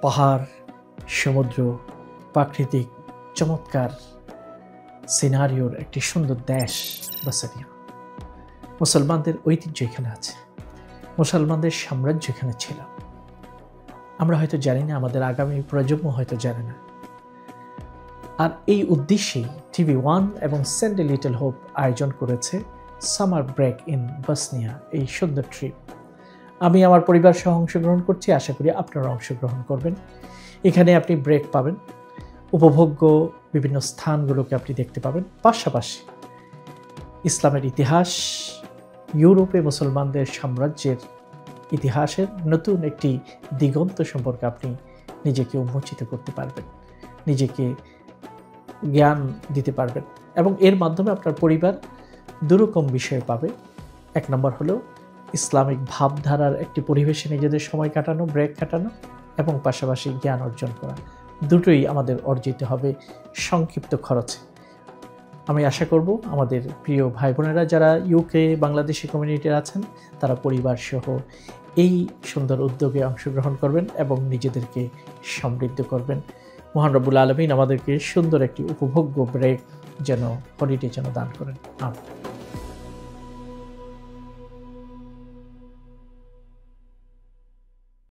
পাহাড়, সমুদ্র, প্রাকৃতিক চমৎকার সিনারিওর একটি সুন্দর দেশ বসনিয়া। মুসলমানদের ঐতিহ্য এখানে আছে, মুসলমানদের সাম্রাজ্য এখানে ছিল। আমরা হয়তো জানি না, আমাদের আগামী প্রজন্ম হয়তো জানে না। আর এই উদ্দেশ্যেই TV1 এবং সেন্ড এ লিটল হোপ আয়োজন করেছে সামার ব্রেক ইন বসনিয়া, এই সুন্দর ট্রিপ। আমি আমার পরিবার সহ অংশগ্রহণ করছি, আশা করি আপনারা অংশগ্রহণ করবেন। এখানে আপনি ব্রেক পাবেন, উপভোগ্য বিভিন্ন স্থানগুলোকে আপনি দেখতে পাবেন, পাশাপাশি ইসলামের ইতিহাস, ইউরোপে মুসলমানদের সাম্রাজ্যের ইতিহাসের নতুন একটি দিগন্ত সম্পর্কে আপনি নিজেকে উন্মোচিত করতে পারবেন, নিজেকে জ্ঞান দিতে পারবেন এবং এর মাধ্যমে আপনার পরিবার দুরকম বিষয় পাবে। এক নম্বর হলো ইসলামিক ভাবধারার একটি পরিবেশে নিজেদের সময় কাটানো, ব্রেক কাটানো এবং পাশাপাশি জ্ঞান অর্জন করা, দুটোই আমাদের অর্জিত হবে সংক্ষিপ্ত খরচে। আমি আশা করব আমাদের প্রিয় ভাই বোনেরা যারা ইউকে বাংলাদেশি কমিউনিটির আছেন তারা পরিবার সহ এই সুন্দর উদ্যোগে অংশগ্রহণ করবেন এবং নিজেদেরকে সমৃদ্ধ করবেন। মহান রব্বুল আলামিন আমাদেরকে সুন্দর একটি উপভোগ্য ব্রেক যেন, হলিডে যেন দান করেন। আমিন।